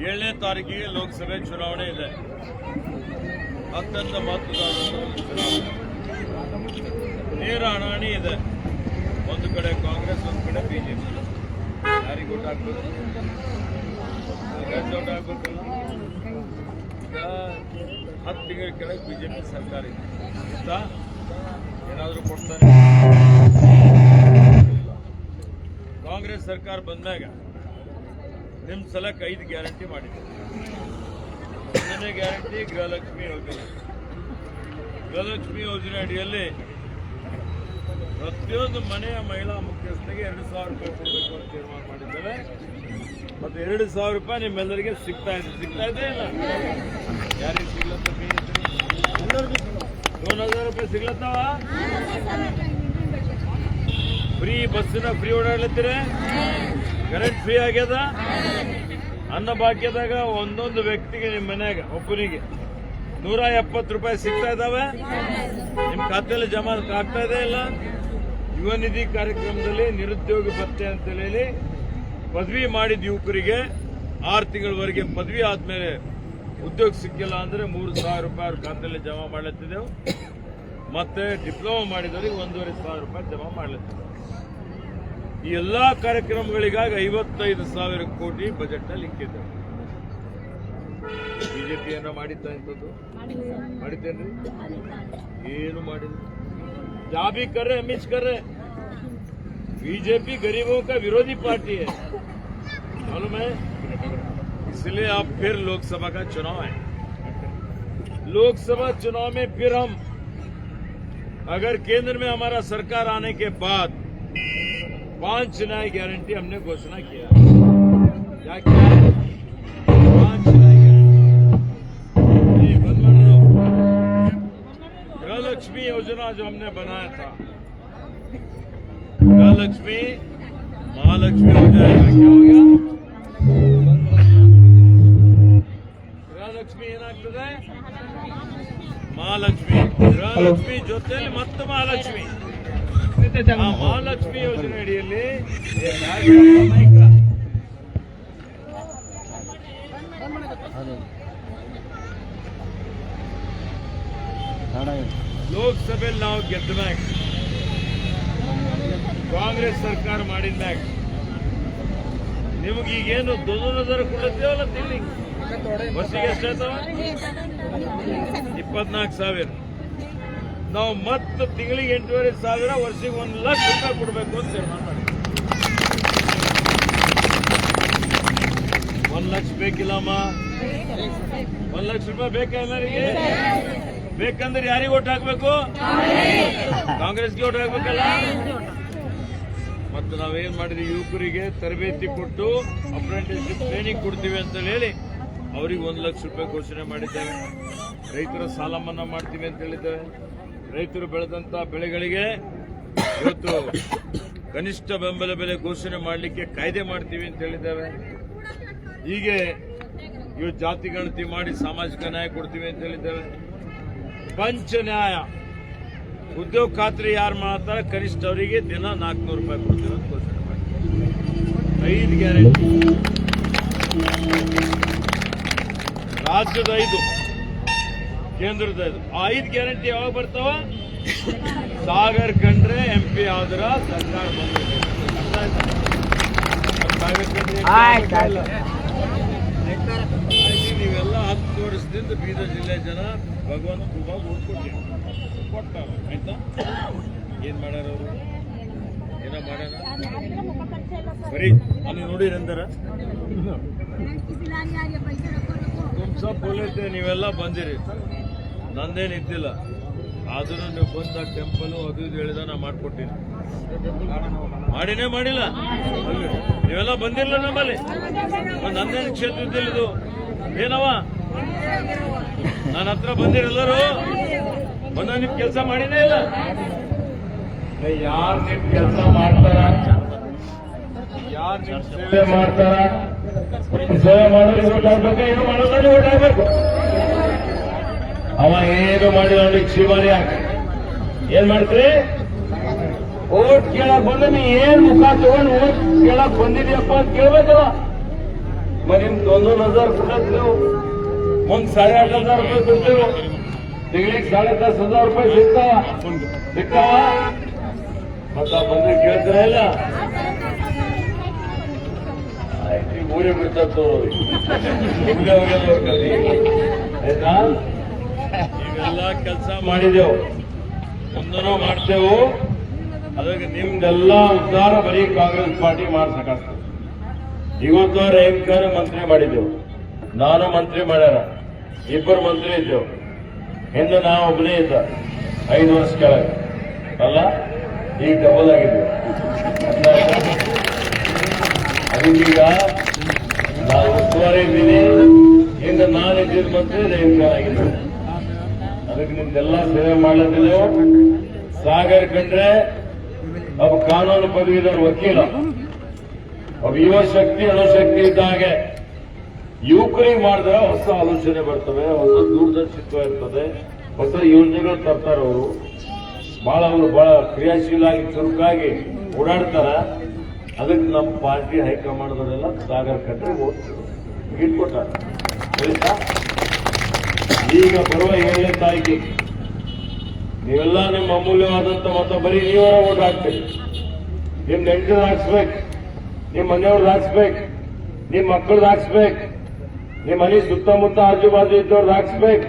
ಏಳನೇ ತಾರೀಕಿಗೆ ಲೋಕಸಭೆ ಚುನಾವಣೆ ಇದೆ. ಅತ್ಯಂತ ಮಹತ್ವದ ಚುನಾವಣೆ. ನೇರ ಹಣಾಹಣಿ ಇದೆ. ಒಂದು ಕಡೆ ಕಾಂಗ್ರೆಸ್, ಒಂದು ಕಡೆ ಬಿಜೆಪಿ. ಯಾರಿಗೆ ಓಟ್ ಹಾಕ್ಬೇಕು? ಓಟ್ ಹಾಕ್ಬೇಕಲ್ಲ. ಈಗ 10 ತಿಂಗಳ ಕೆಳಗೆ ಬಿಜೆಪಿ ಸರ್ಕಾರ ಇದೆ. ಏನಾದರೂ ಕೊಡ್ತಾರೆ? ಕಾಂಗ್ರೆಸ್ ಸರ್ಕಾರ ಬಂದಾಗ ನಿಮ್ಮ ಸಲಕ್ಕೆ 5 ಗ್ಯಾರಂಟಿ ಮಾಡಿದೆ. ಒಂದನೇ ಗ್ಯಾರಂಟಿ ಗೃಹಲಕ್ಷ್ಮಿ ಯೋಜನೆ. ಗೃಹಲಕ್ಷ್ಮಿ ಯೋಜನೆ ಅಡಿಯಲ್ಲಿ ಪ್ರತಿಯೊಂದು ಮನೆಯ ಮಹಿಳಾ ಮುಖ್ಯಸ್ಥರಿಗೆ 2,000 ರೂಪಾಯಿ ಕೊಡಬೇಕು ಅಂತ ತೀರ್ಮಾನ ಮಾಡಿದ್ದೇವೆ. ಮತ್ತು 2,000 ರೂಪಾಯಿ ನಿಮ್ಮೆಲ್ಲರಿಗೆ ಸಿಗ್ತಾ ಇದೆ ಇಲ್ಲ? ಯಾರಿಗೆ ಸಿಗ್ಲತ್ತ? 2,000 ರೂಪಾಯಿ ಸಿಗ್ಲತ್ತವ? ಫ್ರೀ ಬಸ್ಸಿನ ಫ್ರೀ ಓಡಾಡ್ಲತ್ತೀರ? ಕರೆಂಟ್ ಫ್ರೀ ಆಗ್ಯದ? ಅನ್ನ ಭಾಗ್ಯದಾಗ ಒಂದೊಂದು ವ್ಯಕ್ತಿಗೆ ನಿಮ್ಮ ಮನ್ಯಾಗ ಒಬ್ಬನಿಗೆ 170 ರೂಪಾಯಿ ಸಿಗ್ತಾ ಇದಾವೆ. ನಿಮ್ಮ ಖಾತೆಯಲ್ಲಿ ಜಮಾ ಆಗ್ತಾ ಇದೆ ಇಲ್ಲ? ಯುವ ನಿಧಿ ಕಾರ್ಯಕ್ರಮದಲ್ಲಿ ನಿರುದ್ಯೋಗ ಭತ್ಯೆ ಅಂತ ಹೇಳಿ ಪದವಿ ಮಾಡಿದ ಯುವಕರಿಗೆ 6 ತಿಂಗಳವರೆಗೆ ಪದವಿ ಆದ್ಮೇಲೆ ಉದ್ಯೋಗ ಸಿಕ್ಕಿಲ್ಲ ಅಂದ್ರೆ 3,000 ರೂಪಾಯಿ ಅವ್ರ ಖಾತೆಯಲ್ಲಿ ಜಮಾ ಮಾಡ್ಲತ್ತಿದ್ದೆವು. ಮತ್ತೆ ಡಿಪ್ಲೊಮಾ ಮಾಡಿದವರಿಗೆ 1,500 ರೂಪಾಯಿ ಜಮಾ ಮಾಡ್ಲತ್ತಿದ್ದೆವು. ಈ ಎಲ್ಲಾ ಕಾರ್ಯಕ್ರಮಗಳಿಗಾಗಿ 55,000 ಕೋಟಿ ಬಜೆಟ್ ನಲ್ಲಿ ಇಕ್ಕಿದ್ದೇವೆ. ಬಿಜೆಪಿ ಏನೋ ಮಾಡಿತ್ತ ಇಂಥದ್ದು? ಮಾಡಿದ್ದೇನ್ರಿ? ಏನು ಮಾಡಿಲ್ಲ. ಜಾಬಿ ಕರ್ರೆ ಮಿಸ್ ಕರ್ರೆ. बीजेपी गरीबों का विरोधी पार्टी है, मालूम है? इसलिए अब फिर लोकसभा का चुनाव है. लोकसभा चुनाव में फिर हम अगर केंद्र में हमारा सरकार आने के बाद 5 नई गारंटी हमने घोषणा किया. क्या किया है? 5 नई गारंटी. गृहलक्ष्मी योजना जो हमने बनाया था, गृहलक्ष्मी महालक्ष्मी हो जाएगा. क्या हो गया? ಗೃಹಲಕ್ಷ್ಮಿ ಏನಾಗ್ತದೆ? ಮಹಾಲಕ್ಷ್ಮಿ. ಗೃಹಲಕ್ಷ್ಮಿ ಜೊತೆಯಲ್ಲಿ ಮತ್ತೆ ಮಹಾಲಕ್ಷ್ಮಿ. ಆ ಮಹಾಲಕ್ಷ್ಮಿ ಯೋಜನೆ ಅಡಿಯಲ್ಲಿ ಲೋಕಸಭೆಯಲ್ಲಿ ನಾವು ಗೆದ್ದ ಮ್ಯಾಗ, ಕಾಂಗ್ರೆಸ್ ಸರ್ಕಾರ ಮಾಡಿದ ಮ್ಯಾಗ ನಿಮಗೆ ಈಗೇನು 2,000 ಕೊಡ್ತೀವಲ್ಲ ತಿಂಗಳಿಗೆ? ವರ್ಷಿಗೆ ಎಷ್ಟಾಯ್ತವ? 24,000. ನಾವು ಮತ್ತೆ ತಿಂಗಳಿಗೆ 8,500, ವರ್ಷಿಗೆ 1,00,000 ರೂಪಾಯಿ ಕೊಡಬೇಕು ಅಂತ ತೀರ್ಮಾನ ಮಾಡಿ. 1,00,000 ಬೇಕಿಲ್ಲಮ್ಮ? 1,00,000 ರೂಪಾಯಿ ಬೇಕಾ ಎಲ್ಲರಿಗೆ? ಬೇಕಂದ್ರೆ ಯಾರಿಗೆ ಓಟ್ ಹಾಕ್ಬೇಕು? ಕಾಂಗ್ರೆಸ್ಗೆ ಓಟ್ ಹಾಕ್ಬೇಕಲ್ಲ. ಮತ್ತು ನಾವೇನ್ ಮಾಡಿದ್ವಿ, ಯುವಕರಿಗೆ ತರಬೇತಿ ಕೊಟ್ಟು ಅಪ್ರೆಂಟಿಸ್ಶಿಪ್ ಟ್ರೈನಿಂಗ್ ಕೊಡ್ತೀವಿ ಅಂತ ಹೇಳಿ ಅವ್ರಿಗೆ 1,00,000 ರೂಪಾಯಿ ಘೋಷಣೆ ಮಾಡಿದ್ದೇವೆ. ರೈತರ ಸಾಲ ಮನ್ನಾ ಮಾಡ್ತೀವಿ ಅಂತ ಹೇಳಿದ್ದೇವೆ. ರೈತರು ಬೆಳೆದಂತ ಬೆಳೆಗಳಿಗೆ ಇವತ್ತು ಕನಿಷ್ಠ ಬೆಂಬಲ ಬೆಲೆ ಘೋಷಣೆ ಮಾಡಲಿಕ್ಕೆ ಕಾಯ್ದೆ ಮಾಡ್ತೀವಿ ಅಂತ ಹೇಳಿದ್ದೇವೆ. ಹೀಗೆ ಇವು ಜಾತಿ ಗಣತಿ ಮಾಡಿ ಸಾಮಾಜಿಕ ನ್ಯಾಯ ಕೊಡ್ತೀವಿ ಅಂತ ಹೇಳಿದ್ದೇವೆ. ಪಂಚ ನ್ಯಾಯ ಉದ್ಯೋಗ ಖಾತ್ರಿ ಯಾರು ಮಾಡ್ತಾರೆ ಕನಿಷ್ಠ ಅವರಿಗೆ ದಿನ 400 ರೂಪಾಯಿ ಕೊಡ್ತೀವಿ ಅಂತ ಘೋಷಣೆ ಮಾಡಿ. 5 ಗ್ಯಾರಂಟಿ. ರಾಜ್ಯದ 5, ಕೇಂದ್ರದ 5. ಆ 5 ಗ್ಯಾರಂಟಿ ಯಾವಾಗ ಬರ್ತಾವ? ಸಾಗರ್ ಕಂಡ್ರೆ MP ಆದ್ರ ಸರ್ಕಾರ ಬಂದಿದೆ. ನೀವೆಲ್ಲ 10 ವರ್ಷದಿಂದ ಬೀದರ್ ಜಿಲ್ಲೆ ಜನ ಭಗವಂತ ಕೃಪಾ ಓಟ್ ಕೊಟ್ಟಾರ. ಆಯ್ತಾ? ಏನ್ ಮಾಡ್ಯಾರ ಅವರು? ಏನ ಮಾಡ್ಯಾರ? ಬರೀ ಅಲ್ಲಿ ನೋಡಿರಂದಾರ ಸಬ್ ಬೋಲೈತೆ. ನೀವೆಲ್ಲ ಬಂದಿರಿ, ನಂದೇನು ಇದ್ದಿಲ್ಲ. ಆದ್ರೂ ನೀವು ಬಂದ ಟೆಂಪಲ್ ಅದು ಇದು ಹೇಳಿದ ನಾ ಮಾಡ್ಕೊಟ್ಟಿನಿ. ಮಾಡಿನೇ ಮಾಡಿಲ್ಲ? ನೀವೆಲ್ಲ ಬಂದಿರಲ್ಲ ನಮ್ಮಲ್ಲಿ. ನಂದೇನು ಕ್ಷೇತ್ರ ಇದ್ದಿಲ್ಲ. ಇದು ಏನವ ನನ್ನ ಹತ್ರ ಬಂದಿರಲ್ಲರು ಒಂದ ನಿಮ್ ಕೆಲಸ ಮಾಡಿನೇ ಇಲ್ಲ. ಯಾರು ನಿಮ್ ಕೆಲಸ ಮಾಡ್ತಾರ, ಯಾರು ನಿಮ್ ಸೇವೆ ಮಾಡ್ತಾರ, ಸೇವೆ ಮಾಡೋರಿಗೆ ಓಟ್ ಹಾಕ್ಬೇಕು, ಏನು ಮಾಡೋದ್ರಲ್ಲಿ ಓಟ್ ಹಾಕ್ಬೇಕು. ಅವ ಏನು ಮಾಡಿದ ಅವ್ನಿಗೆ ಶಿವನೇ ಹಾಕಿ ಏನ್ ಮಾಡ್ತೀರಿ? ಓಟ್ ಓಟ್ ಕೇಳಕ್ ಬಂದ್ರೆ ನೀ ಏನ್ ಮುಖ ತಗೊಂಡು ಓಟ್ ಕೇಳಕ್ ಬಂದಿದ್ಯಪ್ಪ ಅಂತ ಕೇಳ್ಬೇಕಲ್ಲ. ನಿಮ್ಗೆ 11,000 ಕೊಡಕ್ ನೀವು ಮುಂದ್ 8,500 ರೂಪಾಯಿ ಕೊಡ್ತೀವಿ, ತಿಂಗಳಿಗೆ 10,500 ರೂಪಾಯಿ ಸಿಗ್ತಾವ ಮತ್ತ ಬಂದ್ರೆ ಕೇಳ್ತಾರ ಇಲ್ಲ. ಊರೇ ಬಿಡ್ತಾ ಆಯ್ತಾ. ಇವೆಲ್ಲ ಕೆಲಸ ಮಾಡಿದೆವು, ಮುಂದನೂ ಮಾಡ್ತೇವು. ಅದಕ್ಕೆ ನಿಮ್ದೆಲ್ಲ ಉದ್ಧಾರ ಬರೀ ಕಾಂಗ್ರೆಸ್ ಪಾರ್ಟಿ ಮಾಡ್ಸಕ್ಕಾಗ್ತದೆ. ಇವತ್ತು ರೇಮ್ಕರ್ ಮಂತ್ರಿ ಮಾಡಿದ್ದೆವು, ನಾನು ಮಂತ್ರಿ ಮಾಡ್ಯಾರ, 2 ಮಂತ್ರಿ ಇದ್ದೆವು. ಹಿಂದೆ ನಾವು ಒಬ್ಬನೇ ಇದ್ದ 5 ವರ್ಷ ಕೆಳಗೆ ಅಲ್ಲ, ಈಗ ಡಬಲ್ ಆಗಿದ್ದೆವು. ಅದಕ್ಕೀಗ ನಾನು ಉಸ್ತುವಾರಿ ಇದ್ದೀನಿ, ಹಿಂದೆ ನಾನು ಇದ್ದಿದ್ದು ಮಂತ್ರಿ ರೇಮ್ಕರ್ ಆಗಿದ್ದೇವೆ. ಅದಕ್ಕೆ ನಿಮ್ದೆಲ್ಲ ಸೇವೆ ಮಾಡಲಿದ್ದೆವು. ಸಾಗರ್ ಕಂಡ್ರೆ ಒಬ್ಬ ಕಾನೂನು ಪದವೀಧರ ವಕೀಲ, ಒಬ್ಬ ಯುವ ಶಕ್ತಿ ಅಣುಶಕ್ತಿ ಇದ್ದ ಹಾಗೆ ಯುವಕರಿಗೆ ಮಾಡಿದ್ರೆ ಹೊಸ ಆಲೋಚನೆ ಬರ್ತವೆ, ಹೊಸ ದೂರದರ್ಶಿತ್ವ ಇರ್ತದೆ, ಹೊಸ ಯೋಜನೆಗಳು ತರ್ತಾರೆ. ಅವರು ಬಹಳ ಕ್ರಿಯಾಶೀಲಾಗಿ ಚುರುಕಾಗಿ ಓಡಾಡ್ತಾರ. ಅದಕ್ಕೆ ನಮ್ಮ ಪಾರ್ಟಿ ಹೈಕಮಾಂಡ್ದವರೆಲ್ಲ ಸಾಗರ್ ಕಂಡ್ರೆ ಇಟ್ಕೊಟ್ಟಾರ. ಈಗ ಬರುವ 7ನೇ ತಾರೀಕಿಗೆ ನೀವೆಲ್ಲ ನಿಮ್ಮ ಅಮೂಲ್ಯವಾದಂತ ಮತ ಬರೀ ನೀವರ ಓಟ್ ಹಾಕ್ತೀರಿ. ನಿಮ್ ನೆಂಟರು ಹಾಕ್ಸ್ಬೇಕು, ನಿಮ್ ಮನೆಯವ್ರದ್ದು ಹಾಕ್ಸ್ಬೇಕು, ನಿಮ್ ಮಕ್ಕಳದ್ದು ಹಾಕ್ಸ್ಬೇಕು, ನಿಮ್ ಮನೆ ಸುತ್ತಮುತ್ತ ಆಜು ಬಾಜು ಇದ್ದವ್ರದ್ದು ಹಾಕ್ಸ್ಬೇಕು.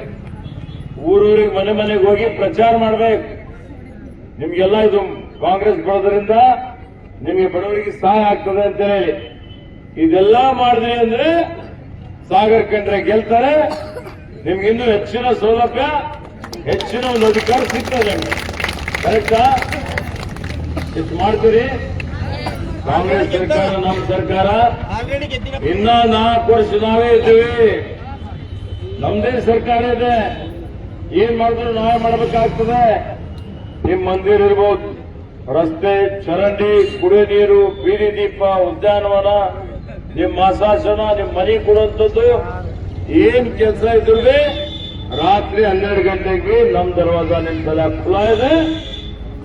ಊರೂರಿಗೆ ಮನೆ ಮನೆಗೆ ಹೋಗಿ ಪ್ರಚಾರ ಮಾಡ್ಬೇಕು. ನಿಮ್ಗೆಲ್ಲ ಇದು ಕಾಂಗ್ರೆಸ್ ಬರೋದ್ರಿಂದ ನಿಮಗೆ ಬಡವರಿಗೆ ಸಹಾಯ ಆಗ್ತದೆ ಅಂತ ಹೇಳಿ ಇದೆಲ್ಲ ಮಾಡಿದ್ರಿ ಅಂದ್ರೆ ಸಾಗರ್ ಕಂಡ್ರೆ ಗೆಲ್ತಾರೆ. ನಿಮ್ಗೆ ಇನ್ನೂ ಹೆಚ್ಚಿನ ಸೌಲಭ್ಯ, ಹೆಚ್ಚಿನ ಒಂದು ಅಧಿಕಾರ ಸಿಗ್ತದೆ. ಕರೆಕ್ಟಾ? ಇಷ್ಟು ಮಾಡ್ತೀರಿ. ಕಾಂಗ್ರೆಸ್ ಸರ್ಕಾರ, ನಮ್ಮ ಸರ್ಕಾರ ಇನ್ನ 4 ವರ್ಷ ನಾವೇ ಇದ್ದೀವಿ. ನಮ್ದೇ ಸರ್ಕಾರ ಇದೆ. ಏನ್ ಮಾಡಿದ್ರು ನಾವೇ ಮಾಡಬೇಕಾಗ್ತದೆ. ನಿಮ್ ಮಂದಿರ ಇರ್ಬೋದು, ರಸ್ತೆ, ಚರಂಡಿ, ಕುಡಿಯ ನೀರು, ಬೀದಿ ದೀಪ, ಉದ್ಯಾನವನ, ನಿಮ್ ಮಾಸಾಸನ, ನಿಮ್ ಮನೆ ಕೊಡುವಂಥದ್ದು ಏನ್ ಕೆಲಸ ಇದ್ರು ರಾತ್ರಿ 12 ಗಂಟೆಗೆ ನಮ್ ದರ್ವಾಜ ನಿಮ್ ತಲೆ ಖುಲ್ಲ ಇದೆ.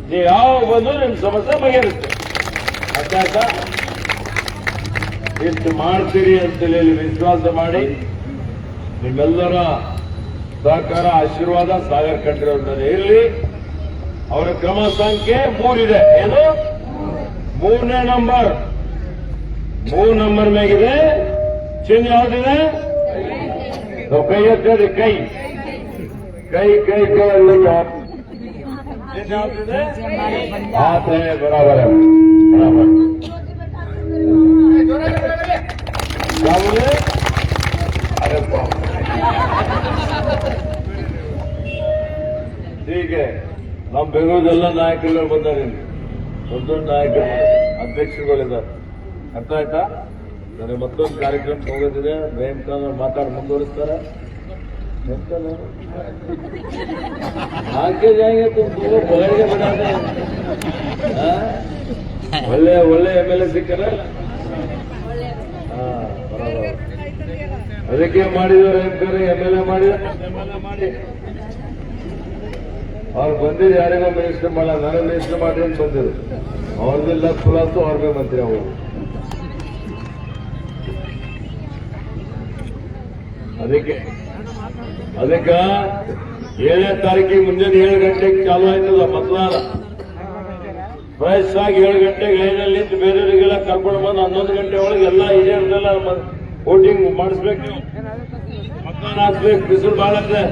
ನೀವು ಯಾವ ಬಂದು ನಿಮ್ ಸಮಸ್ಯೆ ಬಗೆಹರುತ್ತೆ. ಅರ್ಥ ಇಷ್ಟು ಮಾಡ್ತೀರಿ ಅಂತೇಳಿ ವಿಶ್ವಾಸ ಮಾಡಿ ನಿಮ್ಮೆಲ್ಲರ ಸಹಕಾರ, ಆಶೀರ್ವಾದ ಸಾಗರ್ ಕಂಡ್ರೆ ಅವ್ರ ಮೇಲೆ ಇರಲಿ. ಅವರ ಕ್ರಮ ಸಂಖ್ಯೆ 3 ಇದೆ. ಏನು? 3ನೇ ನಂಬರ್, 3 ನಂಬರ್ ಮೇಗಿದೆ. ಚಿಹ್ನೆ ಯಾವ್ದಿದೆ? ಕೈ ಎತ್ತರಿ, ಕೈ ಕೈ ಕೈ ಕೈ ಎಲ್ಲ ಯಾವ್ದಿದೆ? हाथ है, बराबर है, बराबर. क्या बोले? अरे ठीक है. ನಮ್ಮ ಬೆಂಗಳೂರೆಲ್ಲ ನಾಯಕರುಗಳು ಬಂದಾರೆ, ದೊಡ್ಡ ದೊಡ್ಡ ನಾಯಕರು, ಅಧ್ಯಕ್ಷರುಗಳಿದ್ದಾರೆ. ಅರ್ಥ ಆಯ್ತಾ? ನನಗೆ ಮತ್ತೊಂದು ಕಾರ್ಯಕ್ರಮ ಹೋಗೋದಿದೆ. ರೇಮ್ಕರ್ ಮಾತಾಡಿ ಮುಂದುವರಿಸ್ತಾರೆ. आगे जाएंगे तो पकड़ के बनाते हैं. ಒಳ್ಳೆ MLA ಸಿಕ್ಕಲ್ಲ. ಅದಕ್ಕೆ ಮಾಡಿದವರು MLA ಮಾಡಿ ಅವ್ರು ಬಂದಿರು. ಯಾರಿಗೋ ಮಿನಿಸ್ಟರ್ ಮಾಡ, ನನಗೆ ಮಿನಿಸ್ಟರ್ ಮಾಡಿ ಅಂತ ಬಂದಿರು. ಅವ್ರದ್ದೆಲ್ಲ ಖುಲಾಸು, ಅವ್ರಿಗೆ ಮಂತ್ರಿ ಅವರು. ಅದಕ್ಕೆ 7ನೇ ತಾರೀಕಿಗೆ ಮುಂಜಾನೆ 7 ಗಂಟೆಗೆ ಚಾಲು ಆಯ್ತದ ಮತದಾನ. ಫ್ರೆಶ್ ಆಗಿ 7 ಗಂಟೆಗೆ ಲೈನಲ್ಲಿ ನಿಂತು ಬೇರೆಯವರಿಗೆಲ್ಲ ಕರ್ಕೊಂಡು ಬಂದು 11 ಗಂಟೆ ಒಳಗೆ ಎಲ್ಲ ಹಿರಿಯರನ್ನೆಲ್ಲ ವೋಟಿಂಗ್ ಮಾಡಿಸ್ಬೇಕು. ನೀವು ಮತದಾನ ಹಾಕ್ಬೇಕು. ಬಿಸಿಲು ಬಹಳ ಇದೆ.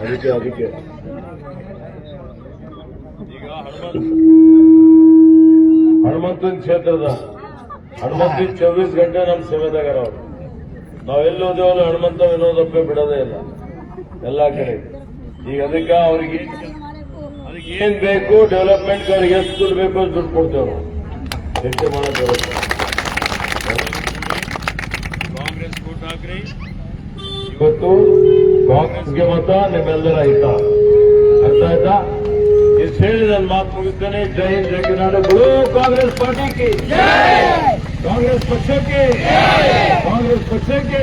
ಅದಕ್ಕೆ ಈಗ ಹನುಮಂತನ ಕ್ಷೇತ್ರದ ಹನುಮಂತನ 24 ಗಂಟೆ ನಮ್ಮ ಸೇವೆದಾಗಾರ ಅವರು. ನಾವೆಲ್ಲ ಹೋದೇವಲ್ಲ ಹನುಮಂತ ವಿನೋದಪ್ಪ ಬಿಡೋದೇ ಇಲ್ಲ ಎಲ್ಲ ಕಡೆ. ಈಗ ಅದಕ್ಕೆ ಅವ್ರಿಗೆ ಏನ್ ಬೇಕು ಡೆವಲಪ್ಮೆಂಟ್, ಅವ್ರಿಗೆ ಎಷ್ಟು ದುಡ್ಡು ಬೇಕು ಅಷ್ಟು ದುಡ್ಡು ಕೊಡ್ತೇವೆ ನಾವು. ಹೆಚ್ಚು ಮಾಡೋದು ಕಾಂಗ್ರೆಸ್ ಕೋಟ್ ಹಾಕ್ರಿ. ಇವತ್ತು ಕಾಂಗ್ರೆಸ್ಗೆ ಮತ, ನಿಮ್ಮೆಲ್ಲರ ಹಿತ. ಅರ್ಥ ಆಯ್ತಾ? ಇಷ್ಟು ಹೇಳಿ ನನ್ನ ಮಾತು ಮುಗಿಸ್ತೇನೆ. ಜೈ ಹಿಂದ್, ಜೈ ಕರ್ನಾಟಕ. ಕಾಂಗ್ರೆಸ್ ಪಾರ್ಟಿಗೆ, ಕಾಂಗ್ರೆಸ್ ಪಕ್ಷಕ್ಕೆ, ಕಾಂಗ್ರೆಸ್ ಪಕ್ಷಕ್ಕೆ.